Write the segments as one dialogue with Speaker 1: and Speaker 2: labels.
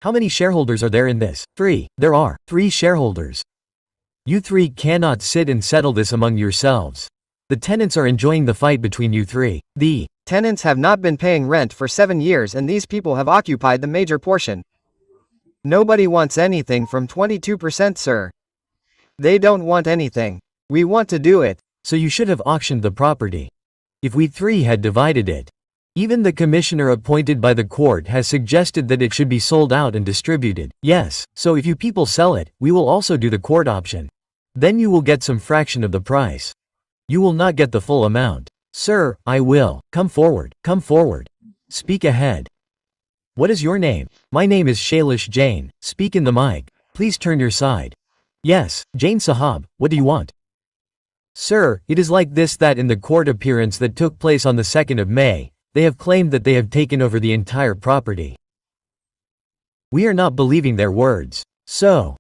Speaker 1: How many shareholders are there in this? 3. There are 3 shareholders. You 3 cannot sit and settle this among yourselves. The tenants are enjoying the fight between you 3. The
Speaker 2: tenants have not been paying rent for 7 years and these people have occupied the major portion. Nobody wants anything from 22%, sir. They don't want anything. We want to do it.
Speaker 1: So you should have auctioned the property. If we 3 had divided it. Even the commissioner appointed by the court has suggested that it should be sold out and distributed. Yes, so if you people sell it, we will also do the court option. Then you will get some fraction of the price. You will not get the full amount. Sir, I will. Come forward. Come forward. Speak ahead. What is your name? My name is Shailesh Jain. Speak in the mic. Please turn your side. Yes, Jain Sahab, what do you want? Sir, it is like this that in the court appearance that took place on the 2nd of May, they have claimed that they have taken over the entire property. We are not believing their words. So,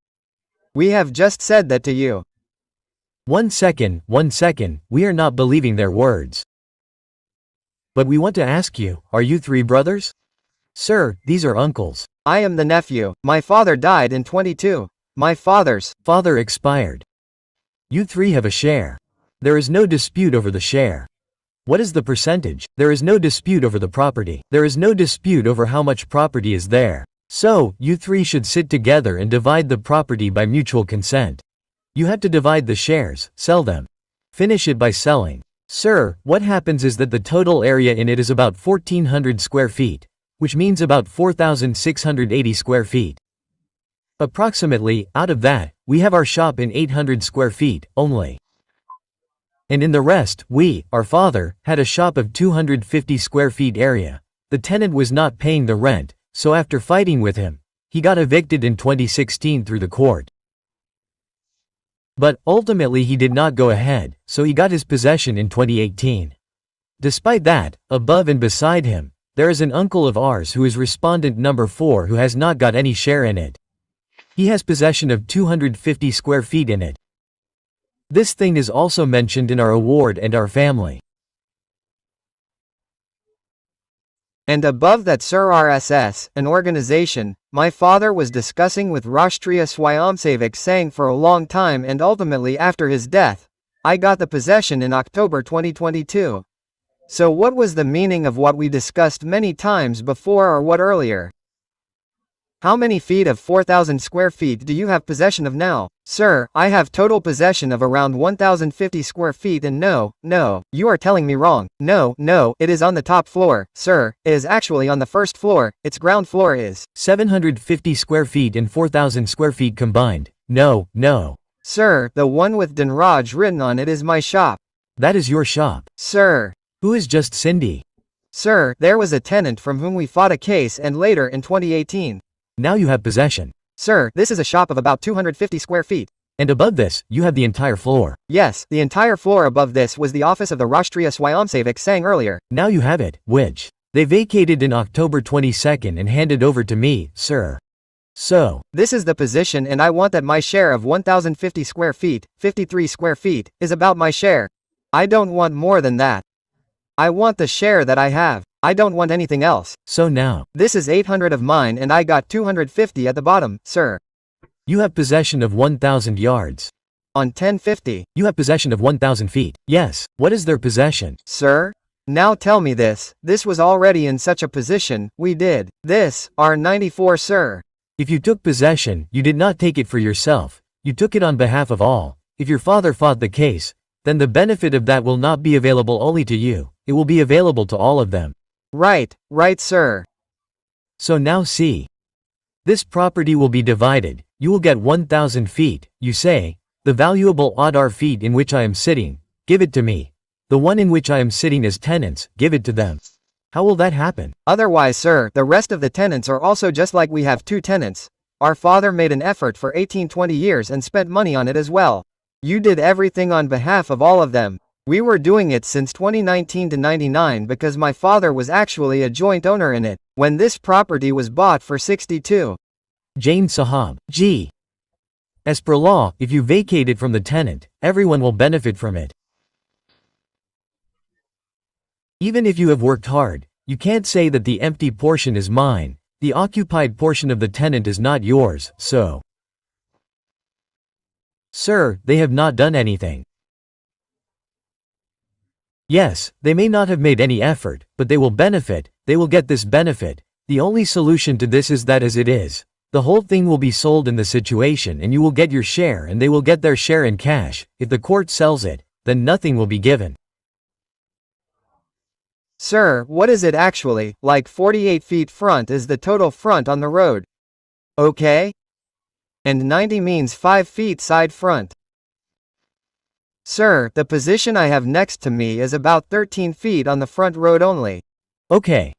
Speaker 2: we have just said that to you.
Speaker 1: 1 second, we are not believing their words. But we want to ask you, are you 3 brothers? Sir, these are uncles.
Speaker 2: I am the nephew. My father died in 22. My father's
Speaker 1: father expired. You 3 have a share. There is no dispute over the share. What is the percentage? There is no dispute over the property. There is no dispute over how much property is there. So, you 3 should sit together and divide the property by mutual consent. You have to divide the shares, sell them. Finish it by selling. Sir, what happens is that the total area in it is about 1,400 square feet, which means about 4,680 square feet. Approximately, out of that, we have our shop in 800 square feet, only. And in the rest, our father, had a shop of 250 square feet area. The tenant was not paying the rent, so after fighting with him, he got evicted in 2016 through the court. But, ultimately he did not go ahead, so he got his possession in 2018. Despite that, above and beside him, there is an uncle of ours who is respondent number 4 who has not got any share in it. He has possession of 250 square feet in it. This thing is also mentioned in our award and our family.
Speaker 2: And above that, Sir, RSS, an organization, my father was discussing with Rashtriya Swayamsevak Sangh for a long time and ultimately after his death, I got the possession in October 2022. So what was the meaning of what we discussed many times before or what earlier? How many feet of 4,000 square feet do you have possession of now? Sir, I have total possession of around 1,050 square feet and no, you are telling me wrong. No, it is on the top floor, sir, it is actually on the first floor, its ground floor is
Speaker 1: 750 square feet and 4,000 square feet combined. No.
Speaker 2: Sir, the one with Dhanraj written on it is my shop.
Speaker 1: That is your shop.
Speaker 2: Sir.
Speaker 1: Who is just Cindy?
Speaker 2: Sir, there was a tenant from whom we fought a case and later in 2018.
Speaker 1: Now you have possession.
Speaker 2: Sir, this is a shop of about 250 square feet.
Speaker 1: And above this, you have the entire floor.
Speaker 2: Yes, the entire floor above this was the office of the Rashtriya Swayamsevak Sangh earlier.
Speaker 1: Now you have it, which they vacated in October 22nd and handed over to me, sir. So,
Speaker 2: this is the position and I want that my share of 1,050 square feet, 53 square feet, is about my share. I don't want more than that. I want the share that I have. I don't want anything else.
Speaker 1: So now,
Speaker 2: this is 800 of mine and I got 250 at the bottom, sir.
Speaker 1: You have possession of 1,000 yards.
Speaker 2: On 1050.
Speaker 1: You have possession of 1,000 feet. Yes, what is their possession?
Speaker 2: Sir? Now tell me this was already in such a position, we did. This, R94, sir.
Speaker 1: If you took possession, you did not take it for yourself. You took it on behalf of all. If your father fought the case, then the benefit of that will not be available only to you. It will be available to all of them.
Speaker 2: Right, sir.
Speaker 1: So now see. This property will be divided. You will get 1,000 feet, you say, the valuable odd feet in which I am sitting, give it to me. The one in which I am sitting as tenants, give it to them. How will that happen?
Speaker 2: Otherwise, sir, the rest of the tenants are also just like we have 2 tenants. Our father made an effort for 18-20 years and spent money on it as well. You did everything on behalf of all of them. We were doing it since 2019 to 99 because my father was actually a joint owner in it, when this property was bought for 62.
Speaker 1: Jain Sahab, G. As per law, if you vacate it from the tenant, everyone will benefit from it. Even if you have worked hard, you can't say that the empty portion is mine. The occupied portion of the tenant is not yours, so. Sir, they have not done anything. Yes, they may not have made any effort, but they will benefit, they will get this benefit. The only solution to this is that as it is, the whole thing will be sold in the situation and you will get your share and they will get their share in cash. If the court sells it, then nothing will be given.
Speaker 2: Sir, what is it actually? Like 48 feet front is the total front on the road. Okay? And 90 means 5 feet side front. Sir, the position I have next to me is about 13 feet on the front road only.
Speaker 1: Okay.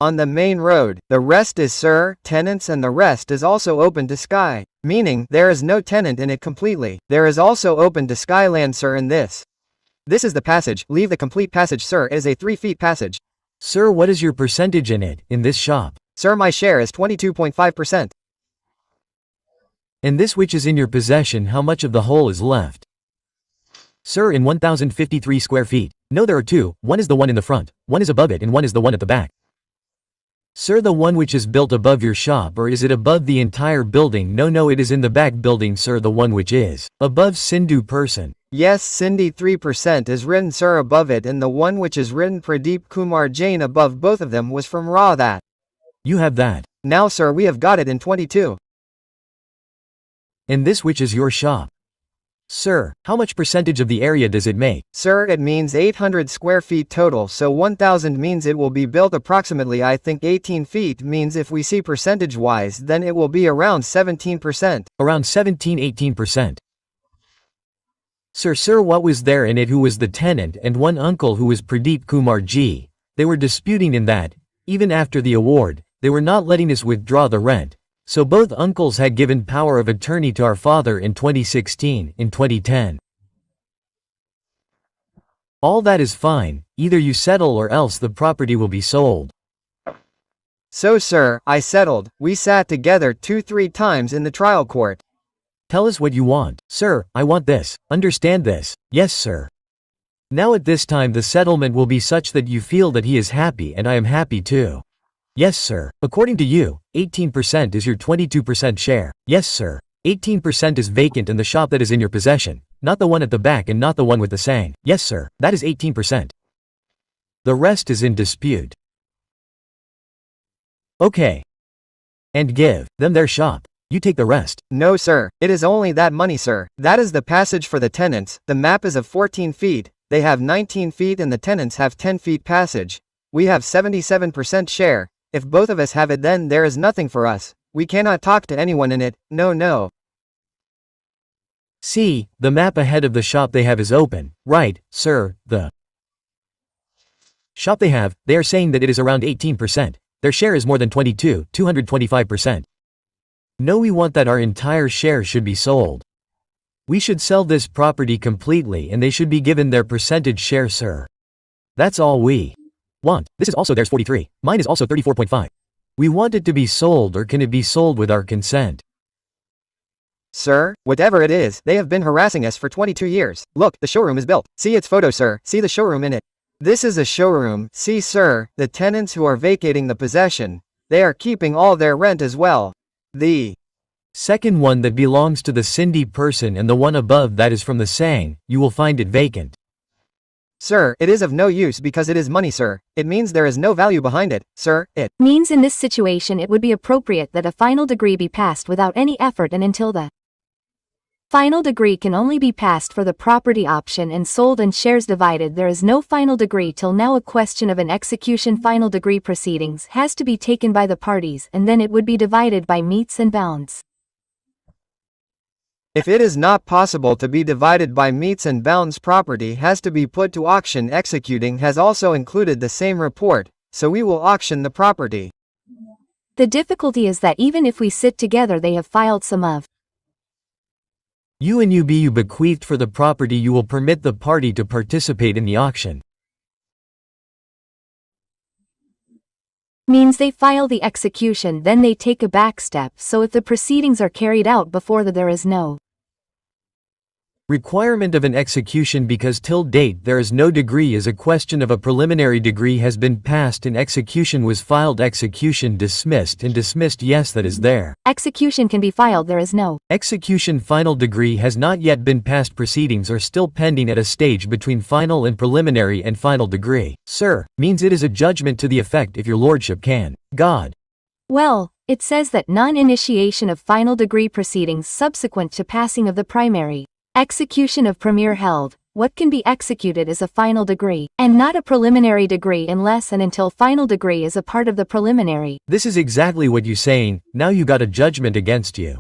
Speaker 2: On the main road, the rest is, sir, tenants, and the rest is also open to sky. Meaning, there is no tenant in it completely. There is also open to sky land, sir, in this. This is the passage. Leave the complete passage, sir. It is a 3 feet passage.
Speaker 1: Sir, what is your percentage in it, in this shop?
Speaker 2: Sir, my share is 22.5%.
Speaker 1: And this which is in your possession, how much of the whole is left? Sir, in 1053 square feet. No, there are two, one is the one in the front, one is above it and one is the one at the back. Sir, the one which is built above your shop, or is it above the entire building? No, it is in the back building, sir, the one which is above Sindhu person.
Speaker 2: Yes, Cindy 3% is written, sir, above it, and the one which is written Pradeep Kumar Jain above both of them was from Raw that.
Speaker 1: You have that.
Speaker 2: Now, sir, we have got it in 22.
Speaker 1: And this which is your shop? Sir, how much percentage of the area does it make?
Speaker 2: Sir, it means 800 square feet total, so 1000 means it will be built approximately, I think 18 feet means if we see percentage-wise, then it will be around 17%.
Speaker 1: Around 17-18%. Sir, what was there in it? Who was the tenant? And one uncle who was Pradeep Kumar Ji. They were disputing in that, even after the award, they were not letting us withdraw the rent. So both uncles had given power of attorney to our father in 2016, in 2010. All that is fine, either you settle or else the property will be sold.
Speaker 2: So sir, I settled. We sat together 2-3 times in the trial court.
Speaker 1: Tell us what you want. Sir, I want this. Understand this. Yes, sir. Now at this time the settlement will be such that you feel that he is happy and I am happy too. Yes, sir. According to you, 18% is your 22% share. Yes, sir. 18% is vacant in the shop that is in your possession, not the one at the back and not the one with the sang. Yes, sir. That is 18%. The rest is in dispute. Okay. And give them their shop. You take the rest.
Speaker 2: No, sir. It is only that money, sir. That is the passage for the tenants. The map is of 14 feet. They have 19 feet and the tenants have 10 feet passage. We have 77% share. If both of us have it, then there is nothing for us. We cannot talk to anyone in it. No.
Speaker 1: See, the map ahead of the shop they have is open. Right, sir, the shop they are saying that it is around 18%. Their share is more than 225%. No, we want that our entire share should be sold. We should sell this property completely and they should be given their percentage share, sir. That's all we want. This is also theirs 43. Mine is also 34.5. We want it to be sold, or can it be sold with our consent?
Speaker 2: Sir, whatever it is, they have been harassing us for 22 years. Look, the showroom is built. See its photo, sir. See the showroom in it. This is a showroom. See, sir, the tenants who are vacating the possession, they are keeping all their rent as well. The
Speaker 1: second one that belongs to the Sindhi person and the one above that is from the sang, you will find it vacant.
Speaker 2: Sir, it is of no use because it is money, sir. It means there is no value behind it, sir. It
Speaker 3: means in this situation it would be appropriate that a final decree be passed without any effort, and until the final decree can only be passed for the property option and sold and shares divided. There is no final decree till now. A question of an execution final decree proceedings has to be taken by the parties, and then it would be divided by metes and bounds.
Speaker 2: If it is not possible to be divided by metes and bounds, property has to be put to auction. Executing has also included the same report, so we will auction the property.
Speaker 3: The difficulty is that even if we sit together, they have filed some of
Speaker 1: you and you bequeathed for the property. You will permit the party to participate in the auction.
Speaker 3: Means they file the execution, then they take a back step, so if the proceedings are carried out before there is no
Speaker 1: Requirement of an execution because till date there is no decree is a question of a preliminary decree has been passed and execution was filed execution dismissed and dismissed yes that is there.
Speaker 3: Execution can be filed there is no.
Speaker 1: Execution final decree has not yet been passed proceedings are still pending at a stage between final and preliminary and final decree. Sir, means it is a judgment to the effect if your lordship can. God.
Speaker 3: Well, it says that non-initiation of final degree proceedings subsequent to passing of the primary execution of premier held, what can be executed is a final degree, and not a preliminary degree unless and until final degree is a part of the preliminary.
Speaker 1: This is exactly what you saying, now you got a judgment against you.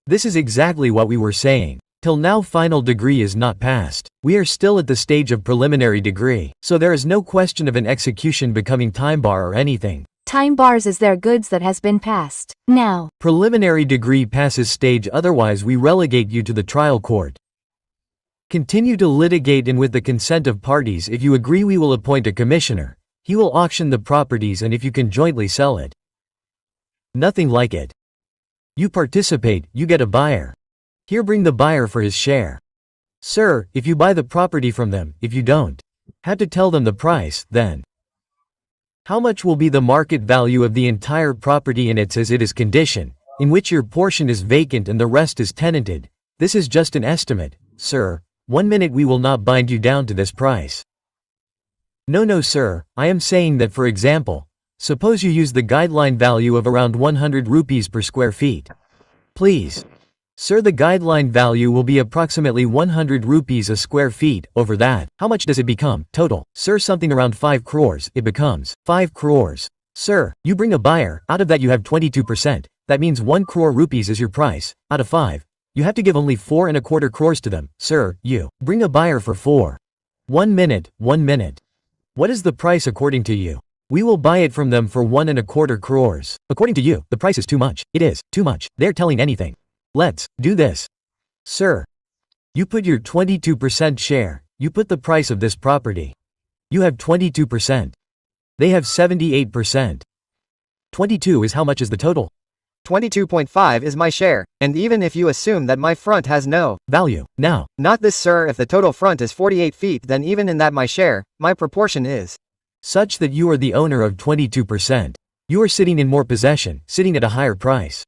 Speaker 1: This is exactly what we were saying. Till now final degree is not passed. We are still at the stage of preliminary degree, so there is no question of an execution becoming time bar or anything.
Speaker 3: Time bars is their goods that has been passed. Now,
Speaker 1: preliminary degree passes stage otherwise we relegate you to the trial court. Continue to litigate and with the consent of parties if you agree we will appoint a commissioner. He will auction the properties and if you can jointly sell it. Nothing like it. You participate, you get a buyer. Here bring the buyer for his share. Sir, if you buy the property from them, if you don't, have to tell them the price, then. How much will be the market value of the entire property in its as it is condition, in which your portion is vacant and the rest is tenanted? This is just an estimate, sir. 1 minute we will not bind you down to this price. No sir, I am saying that for example, suppose you use the guideline value of around 100 rupees per square feet. Please. Sir, the guideline value will be approximately 100 rupees a square feet. Over that, how much does it become, total? Sir, something around 5 crores, it becomes 5 crores. Sir, you bring a buyer, out of that you have 22%, that means 1 crore rupees is your price, out of 5. You have to give only 4.25 crores to them. Sir, you bring a buyer for 4. 1 minute. What is the price according to you? We will buy it from them for 1.25 crores. According to you, the price is too much. It is, too much. They're telling anything. Let's do this. Sir, you put your 22% share, you put the price of this property. You have 22%. They have 78%. 22 is how much is the total?
Speaker 2: 22.5 is my share, and even if you assume that my front has no
Speaker 1: value, now.
Speaker 2: Not this sir, if the total front is 48 feet then even in that my share, my proportion is
Speaker 1: such that you are the owner of 22%. You are sitting in more possession, sitting at a higher price.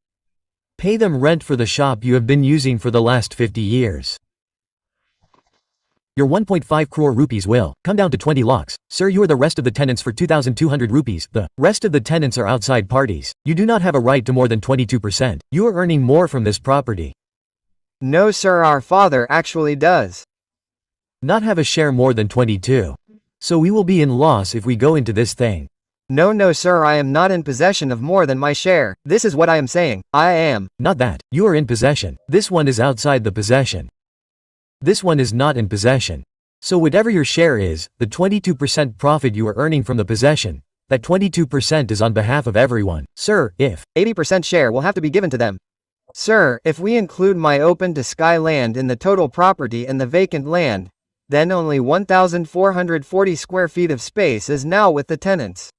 Speaker 1: Pay them rent for the shop you have been using for the last 50 years. Your 1.5 crore rupees will come down to 20 lakhs. Sir, you are the rest of the tenants for 2,200 rupees. The rest of the tenants are outside parties. You do not have a right to more than 22%. You are earning more from this property.
Speaker 2: No sir, our father actually does
Speaker 1: not have a share more than 22. So we will be in loss if we go into this thing.
Speaker 2: No sir, I am not in possession of more than my share. This is what I am saying. I am
Speaker 1: not that. You are in possession. This one is outside the possession. This one is not in possession. So whatever your share is, the 22% profit you are earning from the possession, that 22% is on behalf of everyone. Sir, if
Speaker 2: 80% share will have to be given to them. Sir, if we include my open to sky land in the total property and the vacant land, then only 1,440 square feet of space is now with the tenants.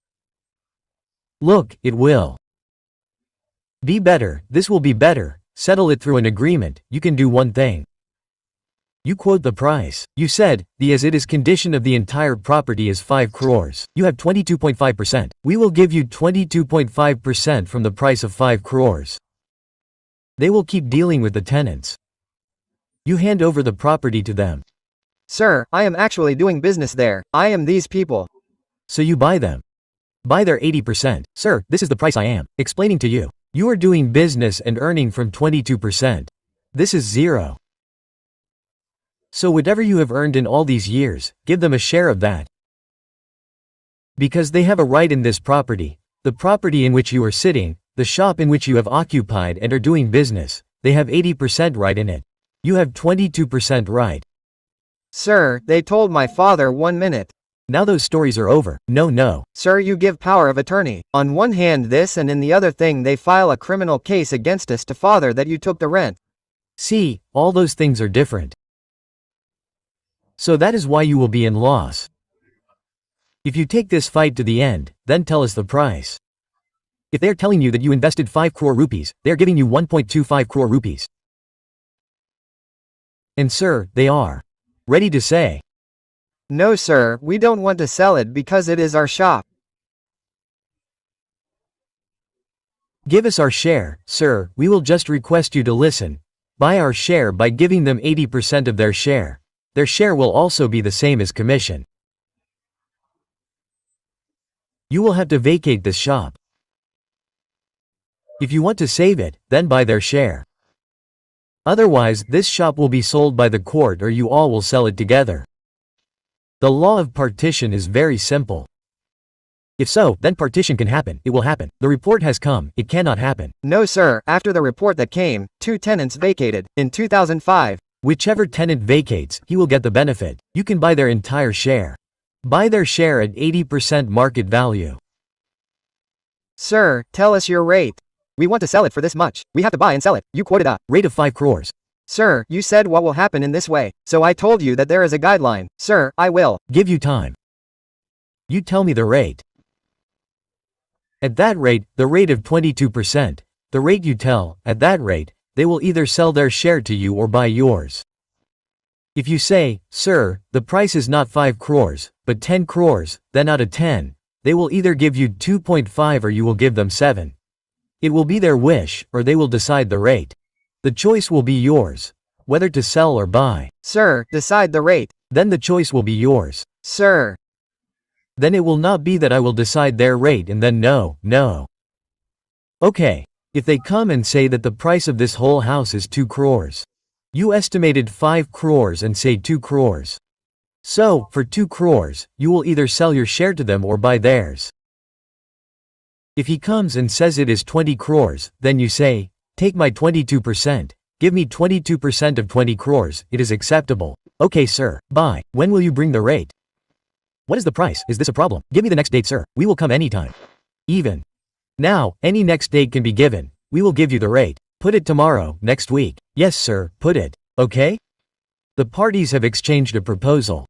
Speaker 1: Look, it will be better. This will be better. Settle it through an agreement. You can do one thing. You quote the price. You said, the as it is condition of the entire property is 5 crores. You have 22.5%. We will give you 22.5% from the price of 5 crores. They will keep dealing with the tenants. You hand over the property to them.
Speaker 2: Sir, I am actually doing business there. I am these people.
Speaker 1: So you buy them. Buy their 80%. Sir, this is the price I am explaining to you. You are doing business and earning from 22%. This is 0. So whatever you have earned in all these years, give them a share of that. Because they have a right in this property, the property in which you are sitting, the shop in which you have occupied and are doing business, they have 80% right in it. You have 22% right.
Speaker 2: Sir, they told my father 1 minute.
Speaker 1: Now those stories are over. No.
Speaker 2: Sir, you give power of attorney. On one hand this and in the other thing they file a criminal case against us to father that you took the rent.
Speaker 1: See, all those things are different. So that is why you will be in loss. If you take this fight to the end, then tell us the price. If they are telling you that you invested 5 crore rupees, they are giving you 1.25 crore rupees. And sir, they are ready to say,
Speaker 2: No sir, we don't want to sell it because it is our shop.
Speaker 1: give us our share, sir, we will just request you to listen. Buy our share by giving them 80% of their share. Their share will also be the same as commission. You will have to vacate this shop. If you want to save it, then buy their share. Otherwise, this shop will be sold by the court or you all will sell it together. The law of partition is very simple. If so, then partition can happen, it will happen. The report has come, it cannot happen.
Speaker 2: No sir, after the report that came, 2 tenants vacated, in 2005.
Speaker 1: Whichever tenant vacates, he will get the benefit. You can buy their entire share. Buy their share at 80% market value.
Speaker 2: Sir, tell us your rate. We want to sell it for this much. We have to buy and sell it. You quoted a
Speaker 1: Rate of 5 crores.
Speaker 2: Sir, you said what will happen in this way. So I told you that there is a guideline. Sir, I will
Speaker 1: Give you time. You tell me the rate. At that rate, the rate of 22%, the rate you tell, at that rate, they will either sell their share to you or buy yours. If you say, sir, the price is not 5 crores, but 10 crores, then out of 10, they will either give you 2.5 or you will give them 7. It will be their wish, or they will decide the rate. The choice will be yours, whether to sell or buy.
Speaker 2: Sir, decide the rate.
Speaker 1: Then the choice will be yours.
Speaker 2: Sir.
Speaker 1: Then it will not be that I will decide their rate and then no. Okay. If they come and say that the price of this whole house is 2 crores. You estimated 5 crores and say 2 crores. So, for 2 crores, you will either sell your share to them or buy theirs. If he comes and says it is 20 crores, then you say, take my 22%, give me 22% of 20 crores, it is acceptable. Okay sir, buy. When will you bring the rate? What is the price? Is this a problem? Give me the next date sir, we will come anytime. Even. Now, any next date can be given, we will give you the rate. Put it tomorrow, next week. Yes sir, put it. Okay? The parties have exchanged a proposal.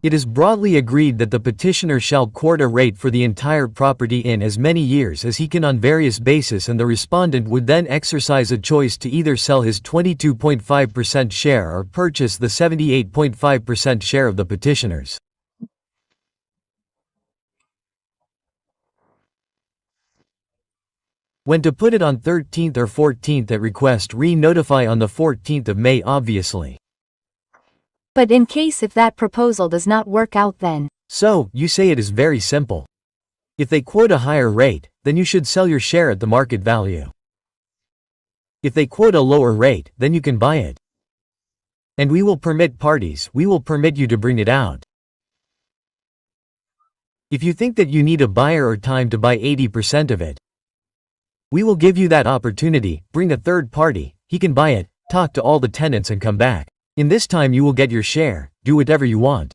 Speaker 1: It is broadly agreed that the petitioner shall court a rate for the entire property in as many years as he can on various basis, and the respondent would then exercise a choice to either sell his 22.5% share or purchase the 78.5% share of the petitioners. When to put it on 13th or 14th at request, re-notify on the 14th of May obviously.
Speaker 3: But in case if that proposal does not work out then.
Speaker 1: So, you say it is very simple. If they quote a higher rate, then you should sell your share at the market value. If they quote a lower rate, then you can buy it. And we will permit parties, we will permit you to bring it out. If you think that you need a buyer or time to buy 80% of it, we will give you that opportunity, bring a third party, he can buy it, talk to all the tenants and come back. In this time you will get your share, do whatever you want.